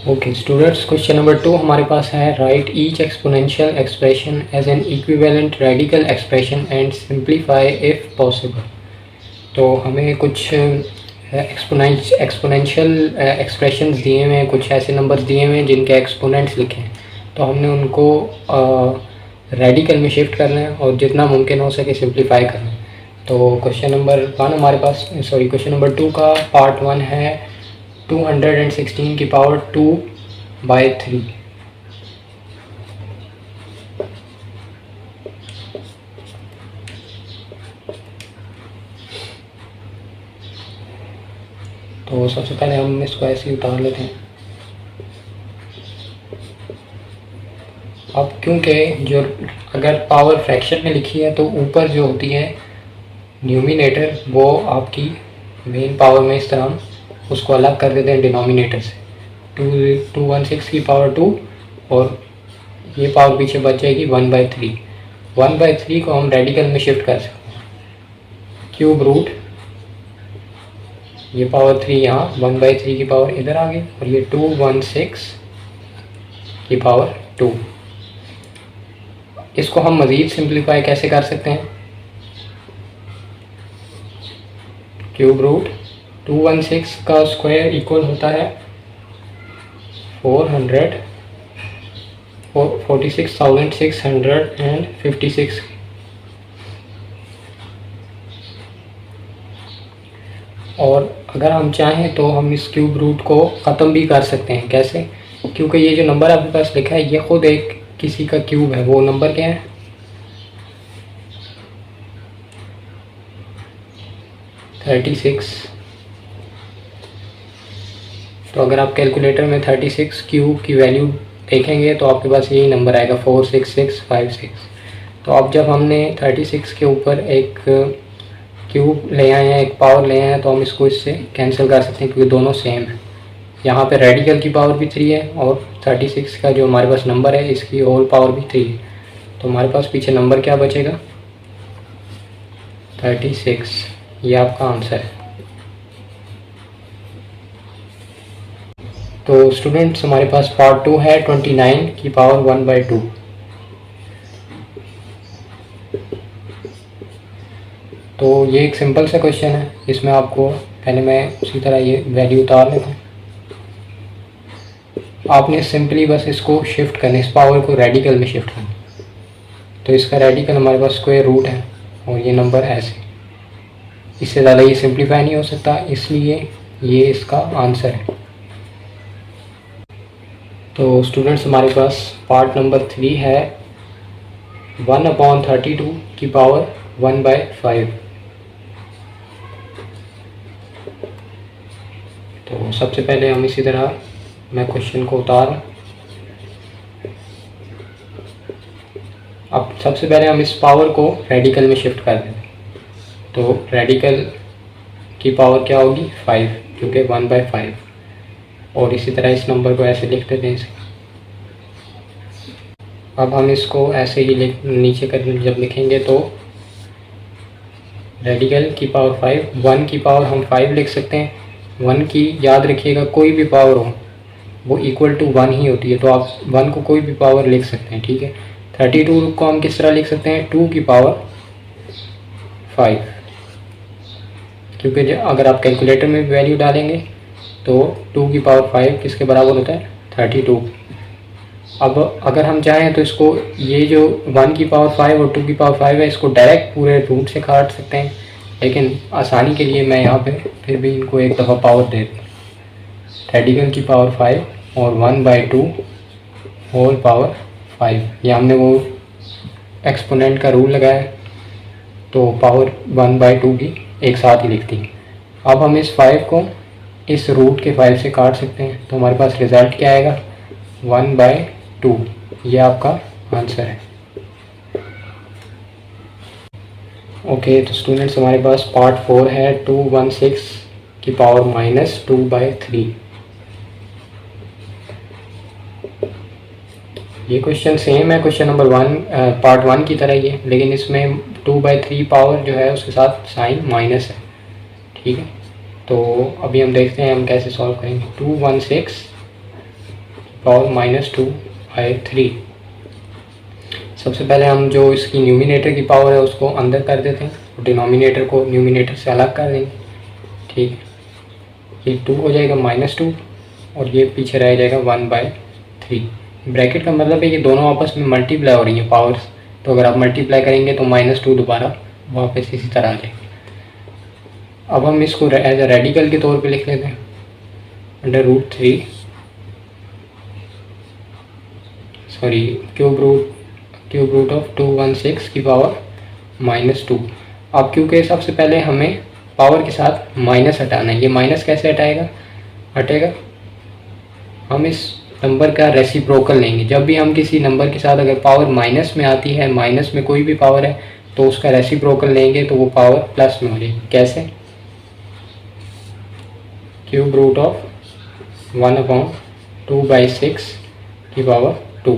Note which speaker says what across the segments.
Speaker 1: Okay students, question number 2 हमारे पास है write each exponential expression as an equivalent radical expression and simplify if possible. तो हमें कुछ एक्सपोनेंशियल एक्सप्रेशंस दिए हुए हैं, कुछ ऐसे नंबर्स दिए हुए हैं जिनके एक्सपोनेंट्स लिखे हैं। तो हमने उनको रेडिकल में शिफ्ट करना है और जितना मुमकिन हो सके सिंप्लीफाई करना है। तो क्वेश्चन नंबर 1 हमारे पास क्वेश्चन नंबर 2 का पार्ट 1 है 216 की पावर 2/3। तो सबसे पहले हम इसको ऐसे ही उतार लेते हैं। अब क्योंकि जो अगर पावर फ्रैक्शन में लिखी है तो ऊपर जो होती है न्यूमिनेटर वो आपकी मेन पावर में इस तरह उसको अलग कर देते हैं डिनोमिनेटर से। 216 की पावर 2 और ये पावर पीछे बच जाएगी 1/3। 1/3 को हम रेडिकल में शिफ्ट कर सकते हैं। क्यूब रूट ये पावर 3 यहाँ 1/3 की पावर इधर आ गई और ये 216 की पावर 2। इसको हम मज़ीद सिंप्लीफाई कैसे कर सकते हैं? क्यूब रूट 216 का स्क्वायर इक्वल होता है 46,656 और अगर हम चाहें तो हम इस क्यूब रूट को ख़त्म भी कर सकते हैं। कैसे? क्योंकि ये जो नंबर आपके पास लिखा है ये ख़ुद एक किसी का क्यूब है। वो नंबर क्या है? 36। तो अगर आप कैलकुलेटर में 36 क्यूब की वैल्यू देखेंगे तो आपके पास यही नंबर आएगा 46656। तो अब जब हमने 36 के ऊपर एक क्यूब ले आए हैं, एक पावर ले आए हैं, तो हम इसको इससे कैंसिल कर सकते हैं क्योंकि दोनों सेम है। यहाँ पे रेडिकल की पावर भी 3 है और 36 का जो हमारे पास नंबर है इसकी होल पावर भी 3 है। तो हमारे पास पीछे नंबर क्या बचेगा? 36। ये आपका आंसर है। तो स्टूडेंट्स हमारे पास पार्ट 2 है 29 की पावर 1/2। तो ये एक सिंपल सा क्वेश्चन है। इसमें आपको पहले मैं उसी तरह ये वैल्यू उतार लेता हूँ। आपने सिंपली बस इसको शिफ्ट करना, इस पावर को रेडिकल में शिफ्ट करना। तो इसका रेडिकल हमारे पास स्क्वायर रूट है और ये नंबर ऐसे, इससे ज़्यादा ये सिंप्लीफाई नहीं हो सकता, इसलिए ये इसका आंसर है। तो स्टूडेंट्स हमारे पास पार्ट नंबर 3 है 1/32 की पावर 1/5। तो सबसे पहले हम इसी तरह मैं क्वेश्चन को उतार, अब सबसे पहले हम इस पावर को रेडिकल में शिफ्ट कर देंगे। तो रेडिकल की पावर क्या होगी? 5, क्योंकि 1/5। और इसी तरह इस नंबर को ऐसे लिख देते हैं इसे। अब हम इसको ऐसे ही नीचे कर जब लिखेंगे तो रेडिकल की पावर 5, 1 की पावर हम 5 लिख सकते हैं। 1 की याद रखिएगा कोई भी पावर हो वो इक्वल टू 1 ही होती है, तो आप 1 को कोई भी पावर लिख सकते हैं, ठीक है। 32 को हम किस तरह लिख सकते हैं? 2 की पावर 5, क्योंकि अगर आप कैलकुलेटर में वैल्यू डालेंगे तो 2 की पावर 5 किसके बराबर होता है? 32। अब अगर हम चाहें तो इसको ये जो 1 की पावर 5 और 2 की पावर 5 है इसको डायरेक्ट पूरे रूट से काट सकते हैं, लेकिन आसानी के लिए मैं यहाँ पे फिर भी इनको एक दफ़ा पावर दे दूँ। रेडिकल की पावर 5 और 1/2 होल पावर 5। ये हमने वो एक्सपोनेंट का रूल लगाया तो पावर 1/2 की एक साथ ही लिखती है। अब हम इस 5 को इस रूट के 5 से काट सकते हैं, तो हमारे पास रिज़ल्ट क्या आएगा? 1/2। ये आपका आंसर है। ओके तो स्टूडेंट्स हमारे पास पार्ट 4 है 216 की पावर -2/3। ये क्वेश्चन सेम है क्वेश्चन नंबर 1 पार्ट 1 की तरह ही है, लेकिन इसमें 2/3 पावर जो है उसके साथ साइन माइनस है, ठीक है। तो अभी हम देखते हैं हम कैसे सॉल्व करेंगे। 216 पावर -2/3। सबसे पहले हम जो इसकी न्यूमिनेटर की पावर है उसको अंदर कर देते हैं और डिनोमिनेटर को न्यूमिनेटर से अलग कर देंगे। ठीक है, ये 2 हो जाएगा -2 और ये पीछे रह जाएगा 1/3। ब्रैकेट का मतलब है ये दोनों आपस में मल्टीप्लाई हो रही हैं पावर्स, तो अगर आप मल्टीप्लाई करेंगे तो -2 दोबारा वापस इसी तरह आ जाएगा। अब हम इसको एज ए रेडिकल के तौर पे लिख लेते हैं, √3 क्यूब रूट ऑफ 216 की पावर -2। अब क्योंकि सबसे पहले हमें पावर के साथ माइनस हटाना है, ये माइनस कैसे हटेगा, हम इस नंबर का रेसिप्रोकल लेंगे। जब भी हम किसी नंबर के साथ अगर पावर माइनस में आती है, माइनस में कोई भी पावर है, तो उसका रेसिप्रोकल लेंगे तो वो पावर प्लस में हो जाएगी। कैसे, क्यूब रूट ऑफ 1/2/6 की पावर 2।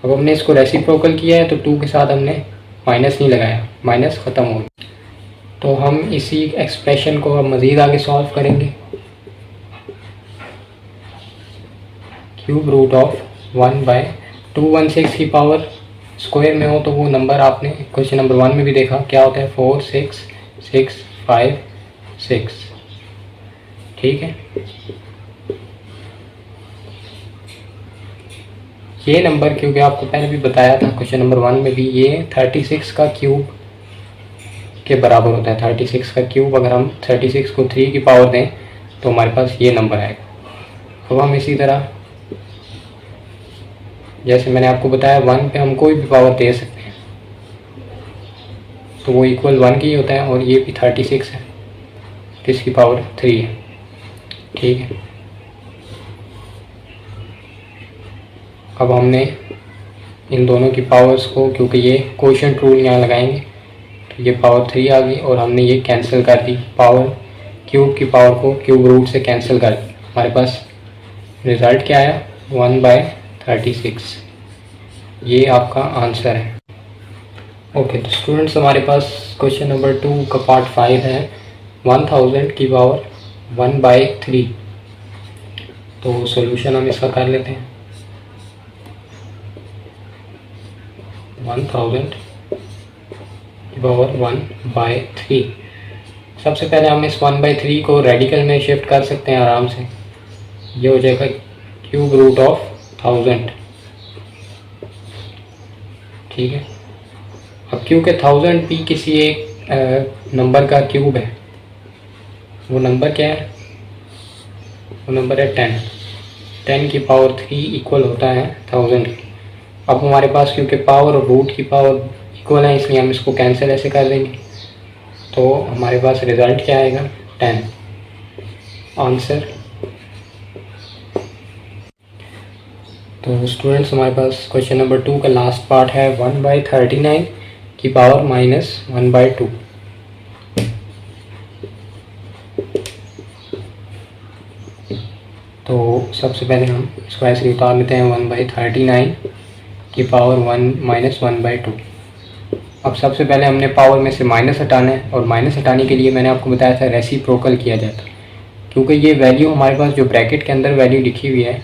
Speaker 1: अब हमने इसको रेसिप्रोकल किया है तो 2 के साथ हमने माइनस नहीं लगाया, माइनस ख़त्म हो गया। तो हम इसी एक्सप्रेशन को अब मज़ीद आगे सॉल्व करेंगे। क्यूब रूट ऑफ 1/216 की पावर स्क्वायर में हो तो वो नंबर आपने क्वेश्चन नंबर 1 में भी देखा क्या होता है, 4 6 6 5 6। ठीक है, ये नंबर क्योंकि आपको पहले भी बताया था क्वेश्चन नंबर 1 में भी, ये 36 का क्यूब के बराबर होता है। 36 का क्यूब अगर हम 36 को 3 की पावर दें तो हमारे पास ये नंबर आएगा। अब हम इसी तरह जैसे मैंने आपको बताया 1 पे हम कोई भी पावर दे सकते हैं तो वो इक्वल 1 की ही होता है, और ये भी 36 है तो इसकी पावर 3 है। ठीक है, अब हमने इन दोनों की पावर्स को, क्योंकि ये कोएफिशिएंट रूल यहाँ लगाएंगे तो ये पावर 3 आ गई और हमने ये कैंसिल कर दी, पावर क्यूब की पावर को क्यूब रूट से कैंसिल कर दी। हमारे पास रिज़ल्ट क्या आया, 1/36। ये आपका आंसर है। ओके, तो स्टूडेंट्स हमारे पास क्वेश्चन नंबर 2 का पार्ट 5 है 1000 की पावर 1/3। तो सॉल्यूशन हम इसका कर लेते हैं। 1000 की पावर 1/3। सबसे पहले हम इस 1/3 को रेडिकल में शिफ्ट कर सकते हैं आराम से। ये हो जाएगा क्यूब रूट ऑफ 1000। ठीक है, अब क्योंकि 1000 भी किसी एक नंबर का क्यूब है, वो नंबर क्या है, वो नंबर है 10। 10 की पावर 3 इक्वल होता है 1000 की। अब हमारे पास क्योंकि पावर और रूट की पावर इक्वल है इसलिए हम इसको कैंसिल ऐसे कर देंगे, तो हमारे पास रिज़ल्ट क्या आएगा, 10 आंसर। तो स्टूडेंट्स हमारे पास क्वेश्चन नंबर 2 का लास्ट पार्ट है 1/39 की पावर -1/2। तो सबसे पहले हम इसको ऐसे उतार लेते हैं 1/39 की पावर 1/2। अब सबसे पहले हमने पावर में से माइनस हटाना है, और माइनस हटाने के लिए मैंने आपको बताया था रेसिप्रोकल किया जाता है, क्योंकि ये वैल्यू हमारे पास जो ब्रैकेट के अंदर वैल्यू लिखी हुई है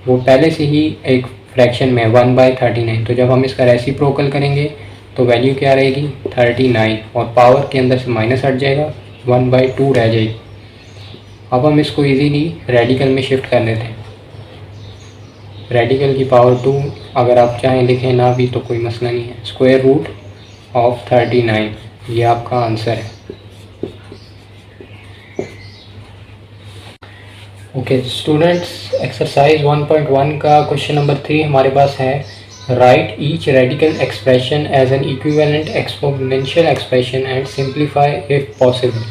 Speaker 1: वो पहले से ही एक फ्रैक्शन में 1/39। तो जब हम इसका रेसिप्रोकल करेंगे तो वैल्यू क्या रहेगी, 39, और पावर के अंदर से माइनस हट जाएगा, 1/2 रह जाएगी। अब हम इसको इजीली रेडिकल में शिफ्ट कर लेते हैं। रेडिकल की पावर 2 अगर आप चाहें लिखें ना भी तो कोई मसला नहीं है, स्क्वायर रूट ऑफ 39, ये आपका आंसर है। ओके स्टूडेंट्स, एक्सरसाइज 1.1 का क्वेश्चन नंबर 3 हमारे पास है, write each radical expression as an equivalent exponential expression and simplify if possible.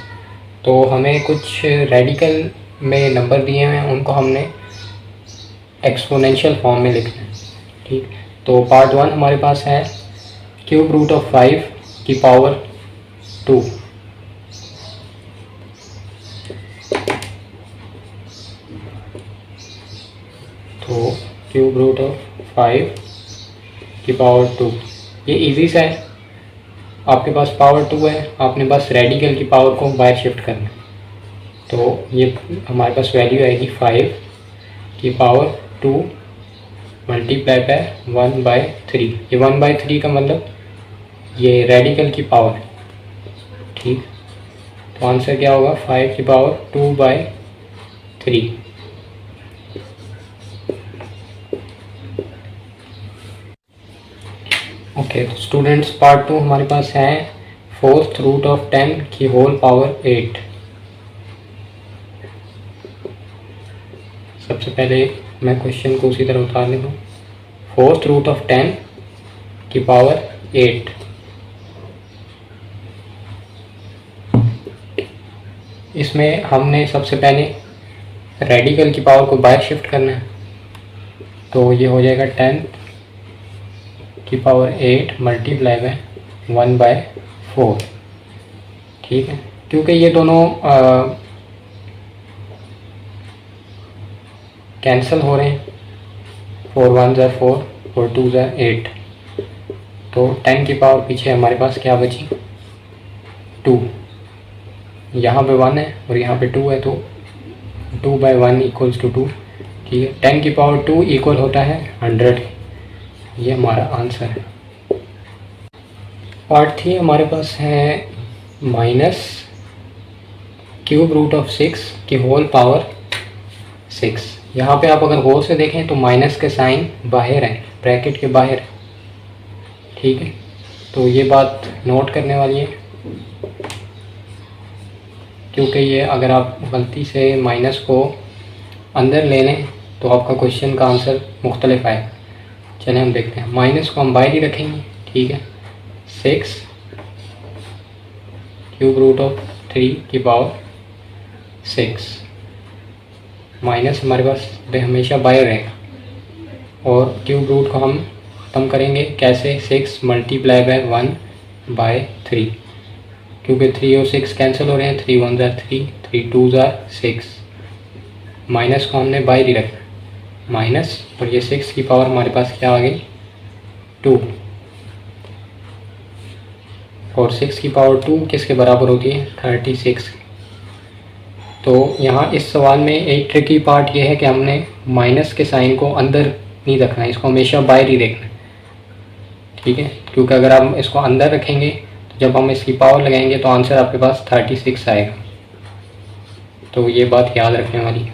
Speaker 1: तो हमें कुछ रेडिकल में नंबर दिए हैं, उनको हमने एक्सपोनेंशियल फॉर्म में लिखना है। ठीक, तो पार्ट 1 हमारे पास है क्यूब रूट ऑफ 5 की पावर 2। तो क्यूब रूट ऑफ 5 की पावर 2, ये इजी सा है। आपके पास पावर 2 है, आपने बस रेडिकल की पावर को बाहर शिफ्ट करना है। तो ये हमारे पास वैल्यू आएगी 5 की पावर 2 मल्टीप्लाई बाय 1/3। ये 1/3 का मतलब ये रेडिकल की पावर, ठीक। तो आंसर क्या होगा, 5 की पावर 2/3। ओके, तो स्टूडेंट्स पार्ट 2 हमारे पास है 4th रूट ऑफ 10 की होल पावर 8। सबसे पहले मैं क्वेश्चन को उसी तरह उतार लेता हूँ। 4th रूट ऑफ 10 की पावर 8। इसमें हमने सबसे पहले रेडिकल की पावर को बाहर शिफ्ट करना है, तो ये हो जाएगा 10 की पावर 8 मल्टीप्लाई बाय 1/4, ठीक है। क्योंकि ये दोनों कैंसिल हो रहे हैं, 4 1 ज़ा 4 और 2 ज़ा 8, तो 10 की पावर पीछे हमारे पास क्या बची, 2। यहाँ पे 1 है और यहाँ पे 2 है, तो 2/1 इक्वल्स टू 2, ठीक है। 10 की पावर 2 इक्वल होता है 100। ये हमारा आंसर है। पार्ट 3 हमारे पास है माइनस क्यूब रूट ऑफ 6 की होल पावर 6। यहाँ पे आप अगर गौर से देखें तो माइनस के साइन बाहर है, ब्रैकेट के बाहर, ठीक है। तो ये बात नोट करने वाली है, क्योंकि ये अगर आप गलती से माइनस को अंदर ले लें तो आपका क्वेश्चन का आंसर मुख्तलिफ आएगा। चलें हम देखते हैं। माइनस को हम बाहर ही रखेंगे, ठीक है। 6 क्यूब रूट ऑफ 3 की पावर 6, माइनस हमारे पास हमेशा बाहर रहेगा, और क्यूब रूट को हम खत्म करेंगे कैसे, 6 मल्टीप्लाई बाय 1/3, क्योंकि 3 और 6 कैंसिल हो रहे हैं, 3 1 ज़ा 3, 3 2 ज़ा 6। माइनस को हमने बाहर ही रखना, माइनस, और ये 6 की पावर हमारे पास क्या आ गई, 2, और 6 की पावर 2 किसके बराबर होती है, 36। तो यहाँ इस सवाल में एक ट्रिकी पार्ट ये है कि हमने माइनस के साइन को अंदर नहीं रखना है, इसको हमेशा बाहर ही देखना है, ठीक है। क्योंकि अगर आप इसको अंदर रखेंगे तो जब हम इसकी पावर लगाएंगे तो आंसर आपके पास 36 आएगा। तो ये बात याद रखने वाली है।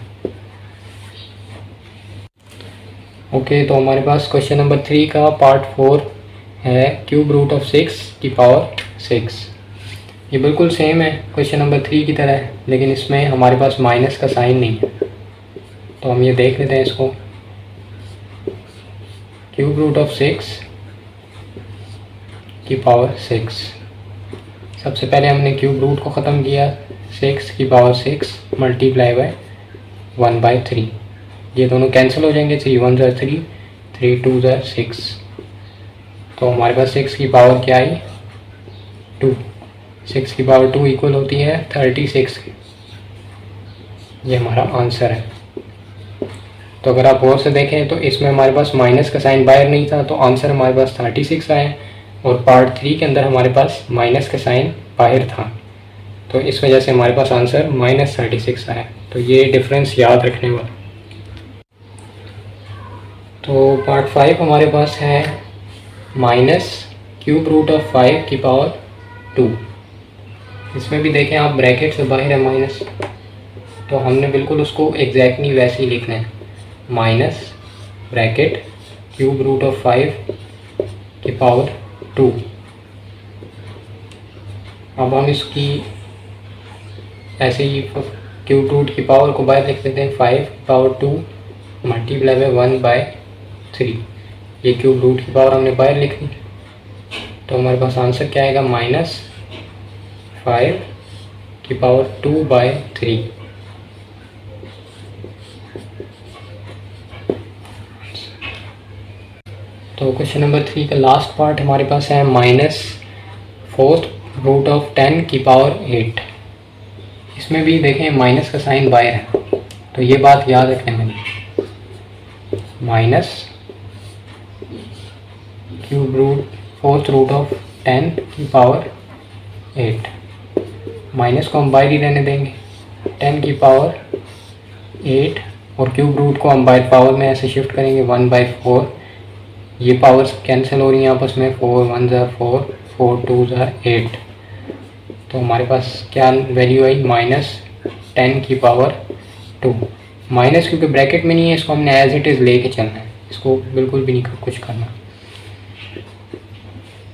Speaker 1: ओके, तो हमारे पास क्वेश्चन नंबर 3 का पार्ट 4 है क्यूब रूट ऑफ 6 की पावर 6। ये बिल्कुल सेम है क्वेश्चन नंबर 3 की तरह है, लेकिन इसमें हमारे पास माइनस का साइन नहीं है। तो हम ये देख लेते हैं इसको। क्यूब रूट ऑफ 6 की पावर 6, सबसे पहले हमने क्यूब रूट को ख़त्म किया, 6 की पावर 6 मल्टीप्लाई बाय 1/3। ये दोनों कैंसिल हो जाएंगे, 3 1 ज़ा 3, 3 2 ज़ा 6। तो हमारे पास 6 की पावर क्या आई, 2। 6 की पावर 2 इक्वल होती है 36 की। ये हमारा आंसर है। तो अगर आप गौर से देखें तो इसमें हमारे पास माइनस का साइन बाहर नहीं था, तो आंसर हमारे पास 36 आया, और पार्ट 3 के अंदर हमारे पास माइनस का साइन बाहर था, तो इस वजह से हमारे पास आंसर -36 आया। तो ये डिफरेंस याद रखने वाला। तो पार्ट 5 हमारे पास है माइनस क्यूब रूट ऑफ 5 की पावर 2। इसमें भी देखें आप, ब्रैकेट से बाहर है माइनस, तो हमने बिल्कुल उसको एग्जैक्टली वैसे ही लिखना है, minus bracket cube root of 5 की पावर 2। अब हम इसकी ऐसे ही क्यूब रूट की पावर को बाहर लिख देते हैं, 5 की पावर 2 मल्टीप्लाई बाय 1/3। ये क्यूब रूट की पावर हमने बाहर लिख दी, तो हमारे पास आंसर क्या आएगा, -5 की पावर 2/3। तो क्वेश्चन नंबर 3 का लास्ट पार्ट हमारे पास है -4th रूट ऑफ 10 की पावर 8। इसमें भी देखें माइनस का साइन बाहर है, तो ये बात याद रखें मैंने, minus cube root 4th root of 10 की पावर 8। माइनस को हम बाहर ही रहने देंगे, 10 की पावर 8 और क्यूब रूट को हम बाय पावर में ऐसे शिफ्ट करेंगे 1/4। ये पावर्स कैंसिल हो रही हैं आपस में, 4 1 ज़ा 4, 4 2 ज़ा 8। तो हमारे पास क्या वैल्यू आई, -10⁻²। माइनस क्योंकि ब्रैकेट में नहीं है, इसको हमने एज इट इज़ लेके चलना है, इसको बिल्कुल भी नहीं कुछ करना।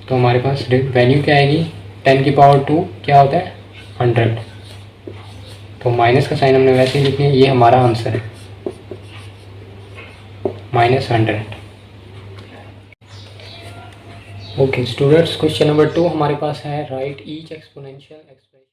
Speaker 1: तो हमारे पास वैल्यू क्या आएगी, 10⁻² क्या होता है 100। तो माइनस का साइन हमने वैसे ही लिखना है, ये हमारा आंसर है -100। ओके स्टूडेंट्स, क्वेश्चन नंबर 2 हमारे पास है, राइट ईच एक्सपोनेंशियल एक्सप्रेशन।